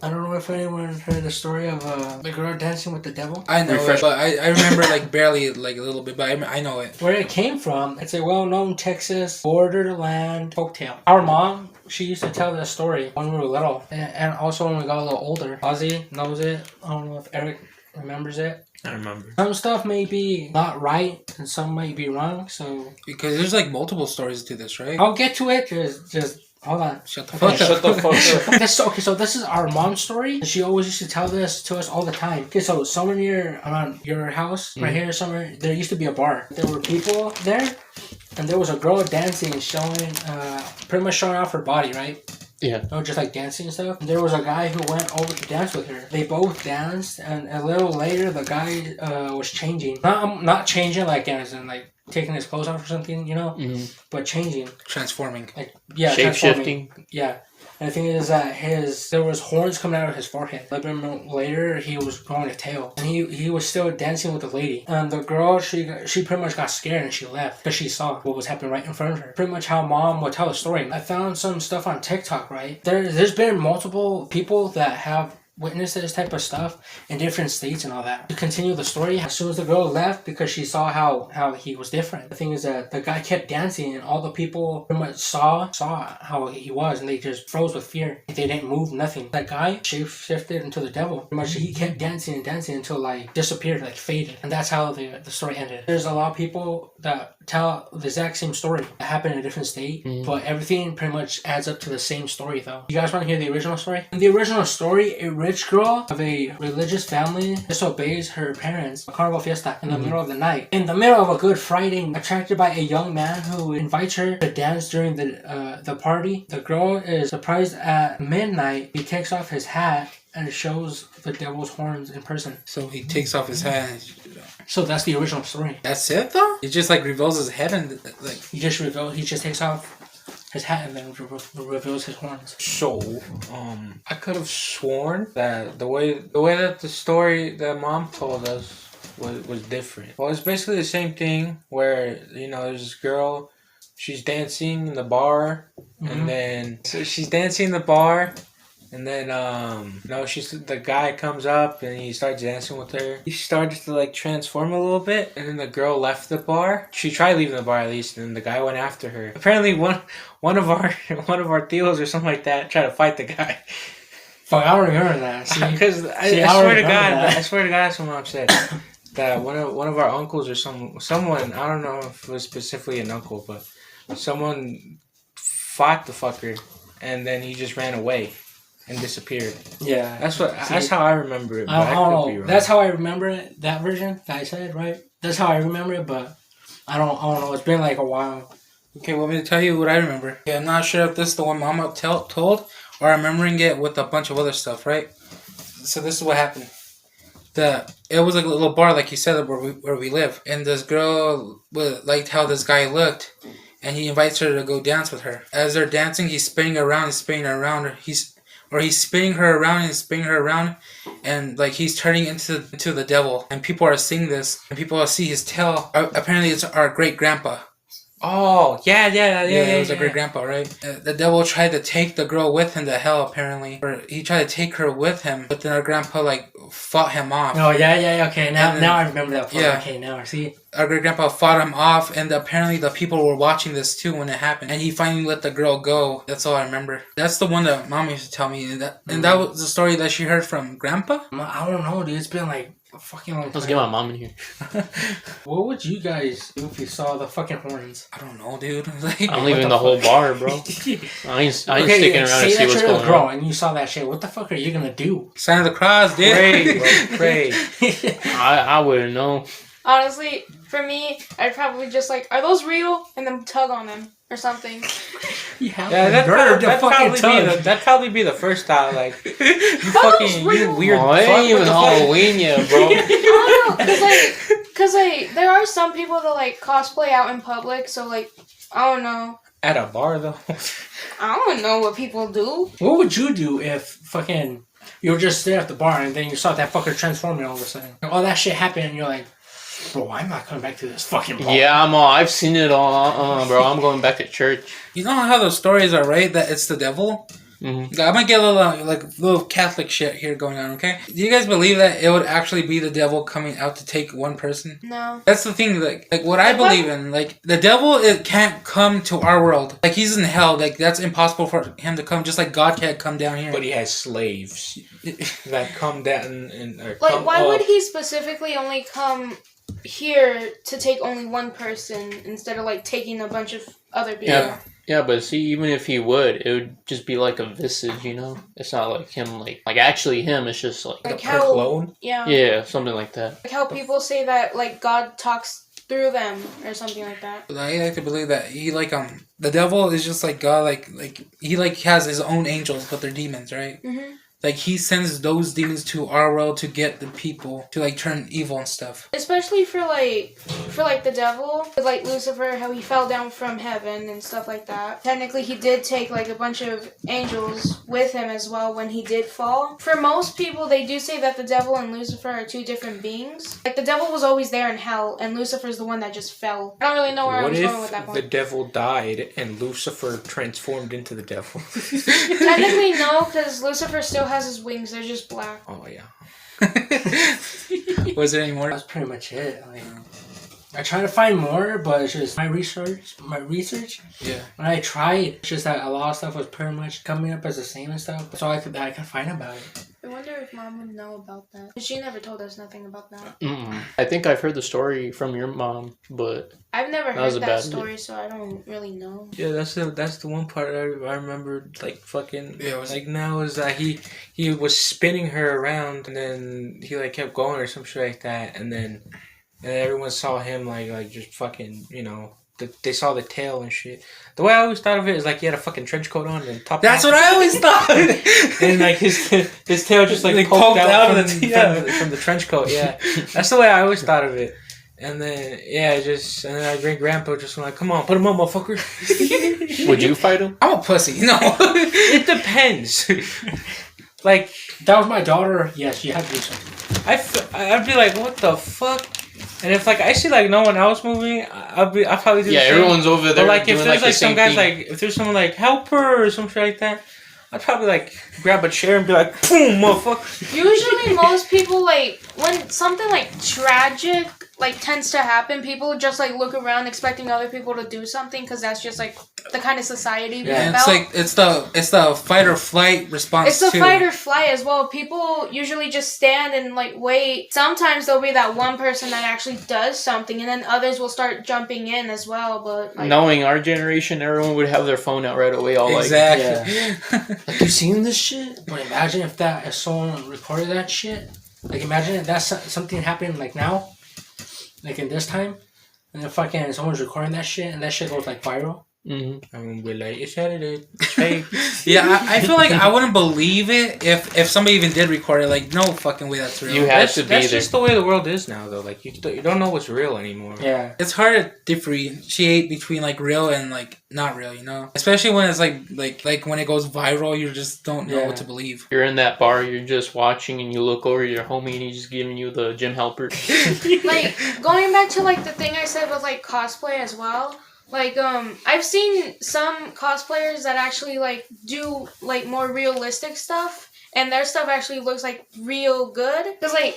I don't know if anyone heard the story of the girl dancing with the devil. I know it, but I remember like barely, like a little bit, but I know it. Where it came from, it's a well-known Texas borderland folktale. Our mom, she used to tell this story when we were little, and also when we got a little older. OZZIE knows it. I don't know if Eric remembers it. I remember. Some stuff may be not right, and some might be wrong, so... Because there's like multiple stories to this, right? I'll get to it, just hold on. Shut the fuck up. Shut the fuck up. Okay, so this is our mom's story. She always used to tell this to us all the time. Okay, so somewhere near around your house, right here somewhere, there used to be a bar. There were people there, and there was a girl dancing, showing, pretty much showing off her body, right? Yeah. No, just like dancing and stuff. And there was a guy who went over to dance with her. They both danced, and a little later, the guy was changing. Not changing like as in like taking his clothes off or something, you know, but changing, Transforming. like Shape shifting. Yeah. And the thing is that there was horns coming out of his forehead. A little bit later, he was growing a tail, and he was still dancing with the lady. And the girl, she pretty much got scared and she left because she saw what was happening right in front of her. Pretty much how mom would tell the story. I found some stuff on TikTok. Right there's been multiple people that have witnessed this type of stuff in different states and all that. To continue the story, as soon as the girl left, because she saw how he was different. The thing is that the guy kept dancing, and all the people pretty much saw how he was, and they just froze with fear. They didn't move, nothing. That guy shape-shifted into the devil. Pretty much he kept dancing and dancing until like disappeared, like faded. And that's how the story ended. There's a lot of people that tell the exact same story that happened in a different state, but everything pretty much adds up to the same story though. You guys want to hear the original story? In the original story, a rich girl of a religious family disobeys her parents at a carnival fiesta in the middle of the night. In the middle of a Good Friday, attracted by a young man who invites her to dance during the party, the girl is surprised at midnight. He takes off his hat and shows the devil's horns in person. So he takes off his hat. So that's the original story. That's it though? He just like reveals his head and like... He just takes off his hat and then reveals his horns. So, I could have sworn that the way that the story that mom told us was different. Well, it's basically the same thing where, you know, there's this girl, she's dancing in the bar, and then so she's dancing in the bar. And then, the guy comes up and he starts dancing with her. He started to like transform a little bit, and then the girl left the bar. She tried leaving the bar at least, and then the guy went after her. Apparently, one of our tios or something like that tried to fight the guy. Fuck, I don't remember that. Because I swear to God, that's what mom said. That one of our uncles or someone, I don't know if it was specifically an uncle, but someone fought the fucker, and then he just ran away and disappeared. Yeah, that's how I remember it. But I don't know. That's how I remember it. That version that I said, right? That's how I remember it, but I don't know. It's been like a while. Okay, want me to tell you what I remember? Yeah, I'm not sure if this is the one Mama told, or I'm remembering it with a bunch of other stuff, right? So this is what happened. It was like a little bar, like you said, where we live, and this girl liked how this guy looked, and he invites her to go dance with her. As they're dancing, he's spinning around and spinning around. He's spinning her around and spinning her around, and like he's turning into the devil. And people are seeing this, and people see his tail. Apparently, it's our great grandpa. Oh, yeah. It was a great grandpa, right? The devil tried to take the girl with him to hell, apparently. Or he tried to take her with him, but then our grandpa, like, fought him off. Oh, yeah, okay. Now I remember that part. Yeah. Okay, now I see. Our great grandpa fought him off, and apparently the people were watching this too when it happened. And he finally let the girl go. That's all I remember. That's the one that Mom used to tell me. And that was the story that she heard from Grandpa? I don't know, dude. It's been like a fucking long time. Let's get my mom in here. What would you guys do if you saw the fucking horns? I don't know, dude. I'm leaving the whole bar, bro. I ain't sticking around to see what's going on. And you saw that shit. What the fuck are you gonna do? Sign of the cross, dude. Pray, bro. Pray. I wouldn't know. Honestly, for me, I'd probably just like, are those real? And then tug on them or something. That'd probably be the first thought. Like, you weird. Oh, it ain't even Halloween yet, bro. I don't know, cause there are some people that like cosplay out in public. So like, I don't know. At a bar though. I don't know what people do. What would you do if fucking you were just there at the bar and then you saw that fucker transforming all of a sudden? All that shit happened and you're like, bro, I'm not coming back to this fucking bar. Yeah, I've seen it all, bro. I'm going back to church. You know how those stories are, right? That it's the devil? Mm-hmm. I might get a little little Catholic shit here going on. Okay, do you guys believe that it would actually be the devil coming out to take one person? No. That's the thing. Like what I believe in. Like the devil, it can't come to our world. Like he's in hell. Like that's impossible for him to come. Just like God can't come down here. But he has slaves that come down and like, why would he specifically only come here to take only one person instead of like taking a bunch of other people? Yeah, but see, even if he would, it would just be like a visage, you know? It's not like him, like actually him, it's just like how, clone? Yeah, something like that. Like how people say that, like, God talks through them or something like that. I like to believe that he the devil is just like God, like he has his own angels, but they're demons, right? Mm-hmm. Like he sends those demons to our world to get the people to like turn evil and stuff. Especially for the devil, with like Lucifer, how he fell down from heaven and stuff like that. Technically, he did take like a bunch of angels with him as well when he did fall. For most people, they do say that the devil and Lucifer are two different beings. Like the devil was always there in hell, and Lucifer's the one that just fell. I don't really know where I was going with that What point. if the devil died and Lucifer transformed into the devil? Technically, no, because Lucifer still has his wings. They're just black. Oh yeah. Was there any more? That's pretty much it. I try to find more, but it's just my research. Yeah. When I tried, it's just that a lot of stuff was pretty much coming up as the same and stuff. That's all I could find about it. I wonder if Mom would know about that. She never told us nothing about that. I think I've heard the story from your mom, but I've never was heard a that bad story, so I don't really know. Yeah, that's the one part I remember, like fucking. Yeah, it was like now is that he was spinning her around and then he like kept going or some shit like that and then everyone saw him like just fucking, you know, they saw the tail and shit. The way I always thought of it is like he had a fucking trench coat on and top. That's what I always thought. And like his tail just like poked out from the trench coat. Yeah, that's the way I always thought of it. And then our great grandpa just went like, "Come on, put him on, motherfucker." would you fight him? I'm a pussy. No. It depends. Like That was my daughter. Yeah, she had to do something. I'd be like, "What the fuck?" And if like I see like no one else moving, I'll probably do the same. Everyone's over there. But like if doing, there's the like some same guys thing. like if there's someone like help her or some shit like that, I'd probably like grab a chair and be like, boom, motherfucker. Usually, most people like when something like tragic like tends to happen, people just like look around expecting other people to do something because that's just like the kind of society we Yeah, felt. it's the fight or flight response. It's the too. fight or flight as well. People usually just stand and like wait. Sometimes there'll be that one person that actually does something, and then others will start jumping in as well. But like, Knowing our generation, everyone would have their phone out right away. All Exactly. Like, you seen this shit? But imagine if someone recorded that shit. Like, imagine if that's something happened like now, like in this time, and then fucking someone's recording that shit, and that shit goes like viral. Mm-hmm. I'm gonna be like, it's edited. It's fake. Yeah, I feel like I wouldn't believe it if somebody even did record it. Like, no fucking way that's real. You have to be That's there. just the way the world is now, though. Like you don't know what's real anymore. Yeah. It's hard to differentiate between like real and like not real, you know. Especially when it's like when it goes viral, you just don't know what to believe. You're in that bar, you're just watching, and you look over your homie, and he's just giving you the gym helper. like going back to like the thing I said with like cosplay as well. Like, I've seen some cosplayers that actually, like, do, like, more realistic stuff, and their stuff actually looks, like, real good. Because, like,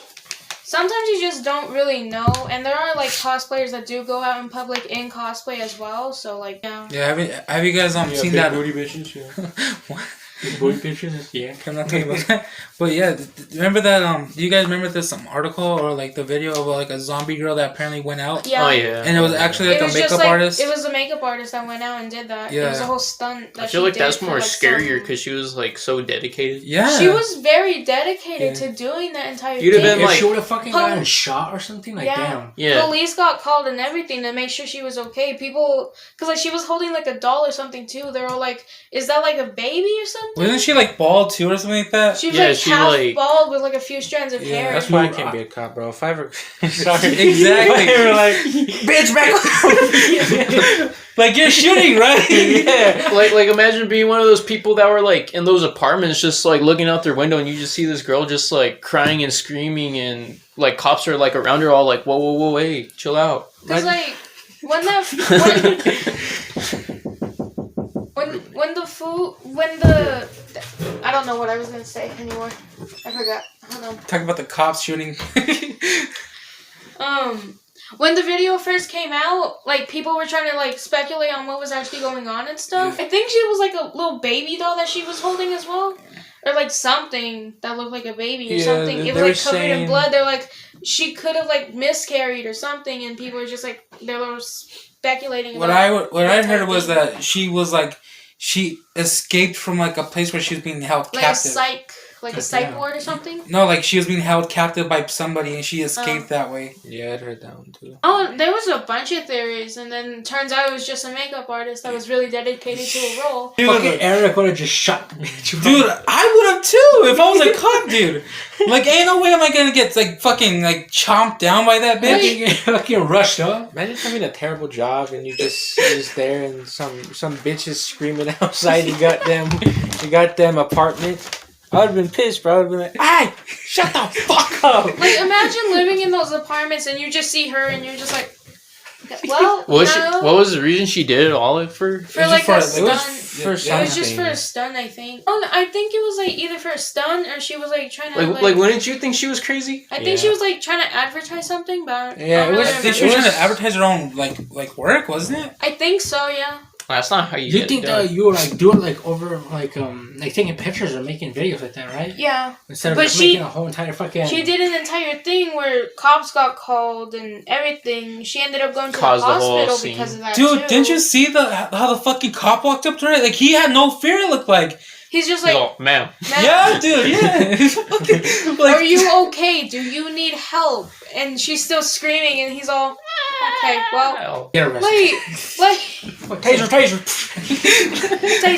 sometimes you just don't really know, and there are, like, cosplayers that do go out in public in cosplay as well, so, like, yeah. Yeah, have you guys seen that? booty bitches? Yeah. What? Booty bitches? Yeah. I'm not talking about that. But yeah, remember that? Do you guys remember this article or like the video of like a zombie girl that apparently went out? Yeah. Oh, yeah. And it was actually like It a was makeup just, like, artist. It was a makeup artist that went out and did that. Yeah. It was a whole stunt that I feel she like did that's for, more like, scarier some- because she was like so dedicated. Yeah. She was very dedicated Yeah. to doing that entire You'd have thing. been If like- she would have fucking gotten shot or something, like, Yeah. damn. Yeah. Police got called and everything to make sure she was okay. People, because like she was holding like a doll or something too. They were like, "Is that like a baby or something?" Wasn't she like bald too or something like that? She was Yeah, like she, half like- bald with like a few strands of Yeah, hair. That's why I can't be a cop, bro. If I ever... Sorry. Exactly. They were like, bitch, back off. Like you're shooting, right? Yeah. like imagine being one of those people that were like in those apartments just like looking out their window and you just see this girl just like crying and screaming and like cops are like around her all like whoa hey chill out. Because like when that when the I don't know what I was gonna say anymore. I forgot. Hold on. Talk about the cops shooting. When the video first came out, like, people were trying to, like, speculate on what was actually going on and stuff. I think she was, like, a little baby doll that she was holding as well. Or, like, something that looked like a baby or something. It was, like, covered in blood. They're like, she could have, like, miscarried or something, and people were just, like, they were speculating about What I heard was that she was, like, she escaped from, like, a place where she was being held captive. Like a psych ward or something? No, like, she was being held captive by somebody, and she escaped that way. Yeah, I'd heard that one, too. Oh, there was a bunch of theories, and then turns out it was just a makeup artist that was really dedicated to a role. Dude, fucking Eric would have just shot the bitch. Dude, I would have too if I was a cop, dude. Like, ain't no way am I gonna get, like, fucking, like, chomped down by that bitch. Fucking rushed up. Imagine having a terrible job and you're just there and some bitches screaming outside your goddamn apartment. I would have been pissed, bro. I would have been like, "Hey, shut the fuck up!" Like, imagine living in those apartments and you just see her and you're just like, well, what was the reason she did it all for? For like a stunt. It was just for a stunt, I think. Oh, no, I think it was like either for a stunt or she was like trying to like wouldn't you think she was crazy? I think she was like trying to advertise something, but yeah, I think she was trying to advertise her own like work, wasn't it? I think so, yeah. That's not how you. You think that you were like doing like over like taking pictures or making videos like that, right? Yeah. Instead of like, making a whole entire fucking. She did an entire thing where cops got called and everything. She ended up going to the hospital because of that. Dude, didn't you see how the fucking cop walked up to her? Like, he had no fear. It looked like. He's just like, oh, ma'am. Yeah, dude, yeah. Like, are you okay? Do you need help? And she's still screaming, and he's all, okay, well, wait, taser,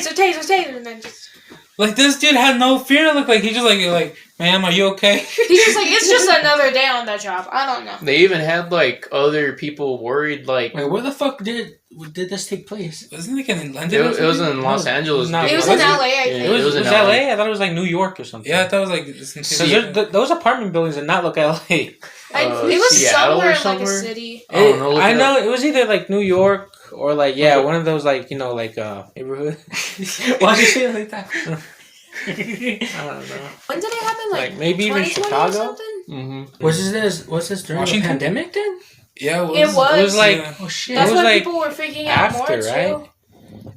taser, and then just. Like, this dude had no fear. It looked like he's just like, ma'am, are you okay? He's just like, it's just another day on the job. I don't know. They even had like other people worried. Like, wait, where the fuck did this take place? Wasn't it in London? It was in Los Angeles. No, it was in LA, I think. It was in LA? I thought it was like New York or something. Yeah, I thought it was like... those apartment buildings did not look LA. It was Seattle somewhere or in like a somewhere? city. I know it was either like New York or like one of those like like neighborhood. Why'd you say it like that? I don't know. When did it happen? Like maybe even 2020 Chicago. or something? Mm-hmm. Was this during the pandemic then? Yeah, it was. It was like oh shit. That's it was why like people were freaking out more after, too. right?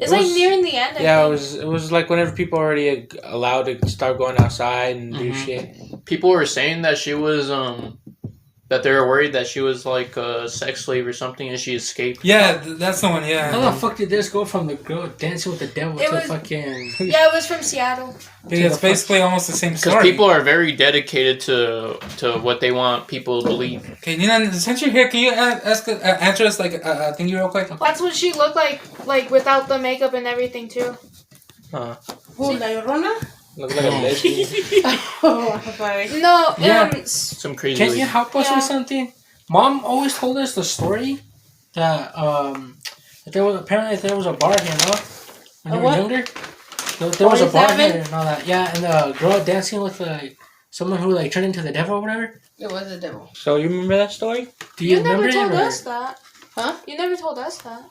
It's like nearing the end. Yeah, it was like whenever people already allowed to start going outside and do shit. People were saying that she was that they were worried that she was like a sex slave or something and she escaped. Yeah, that's the one. Yeah. How the fuck did this go from the girl dancing with the devil to fucking? Yeah, it was from Seattle. It's basically almost the same story. Because people are very dedicated to what they want people to believe. Okay, Nina, since you're here, can you answer us like a thing real quick? That's what she looked like without the makeup and everything too. Who, La Llorona? Looks like a lesbian. Oh, I'm sorry. No, Some crazy. Can you help us with something? Mom always told us the story that that there was a bar here, no? When you were younger, there was a bar here and all that. Yeah, and the girl dancing with like someone who like turned into the devil or whatever. It was the devil. So you remember that story? Do you remember never told it, us that. Huh? You never told us that.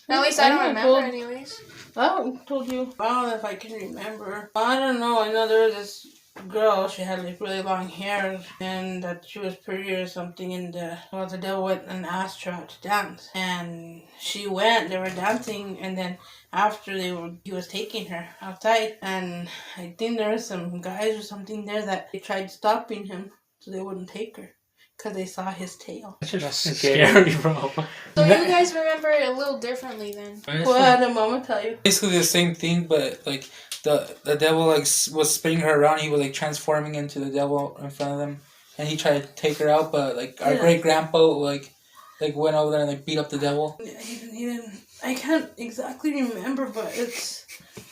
At least I don't remember, anyways. I told you. I don't know if I can remember. I don't know. I know there was this girl. She had like really long hair, and that she was pretty or something. And the devil went and asked her out to dance, and she went. They were dancing, and then after he was taking her outside, and I think there were some guys or something there that they tried stopping him so they wouldn't take her. Because they saw his tail. That's scary, bro. So you guys remember it a little differently then. Well, the mom will tell you. Basically the same thing, but like the devil like was spinning her around. He was like transforming into the devil in front of them, and he tried to take her out. But like our great grandpa like went over there and like beat up the devil. Yeah, he didn't. I can't exactly remember, but it's.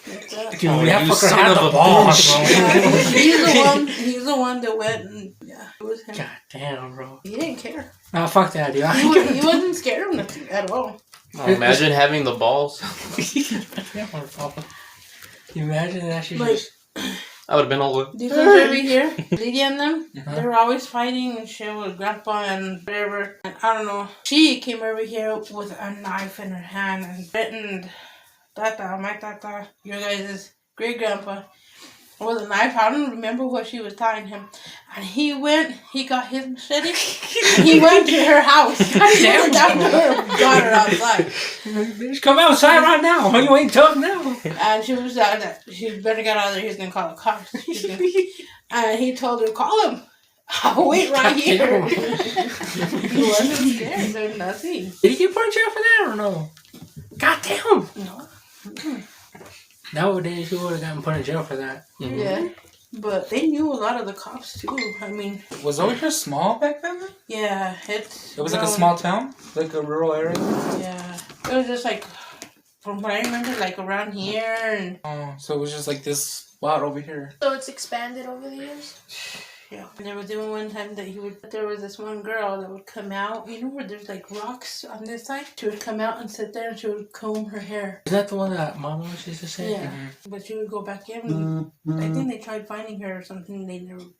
Dude, that fucker had the balls, bro. He's the one that went and it was him. God damn, bro. He didn't care. Nah, fuck that, dude. He wasn't scared of nothing at all. Oh, imagine having the balls. Imagine that shit. Like, I would have been all good. these ones over here, Lydia and them, they were always fighting and shit with Grandpa and whatever. And I don't know. She came over here with a knife in her hand and threatened Tata, my Tata, your guys' great grandpa with a knife. I don't remember what she was tying him. And he got his machete, and he went to her house. He went down to her daughter outside. Just come outside right now. You ain't tough now. And she was she better get out of there. He's going to call the cops. And he told her, call him. I'll wait right here. He wasn't scared. There's nothing. Did he get put in jail for that or no? God damn. No. Nowadays, you would have gotten put in jail for that. Mhm. Yeah. But they knew a lot of the cops too. I mean, Was Overshire small back then? yeah, It was like a small town, like a rural area. Yeah, it was just like, from what I remember, like around here, and Oh, so it was just like this spot over here. So it's expanded over the years. yeah. And there was even one time that there was this one girl that would come out. You know where there's like rocks on this side? She would come out and sit there, and she would comb her hair. Is that the one that Mama used to say? Yeah, but she would go back in. I think they tried finding her or something.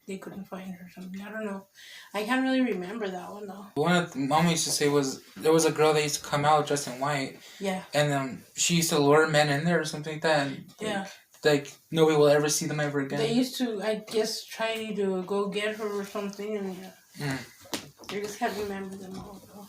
They couldn't find her or something. I don't know. I can't really remember that one though. The one that Mama used to say was there was a girl that used to come out dressed in white, Yeah, and she used to lure men in there or something like that. And, yeah. like nobody will ever see them ever again. They used to, I guess, try to go get her or something, and yeah. I just can't remember them all.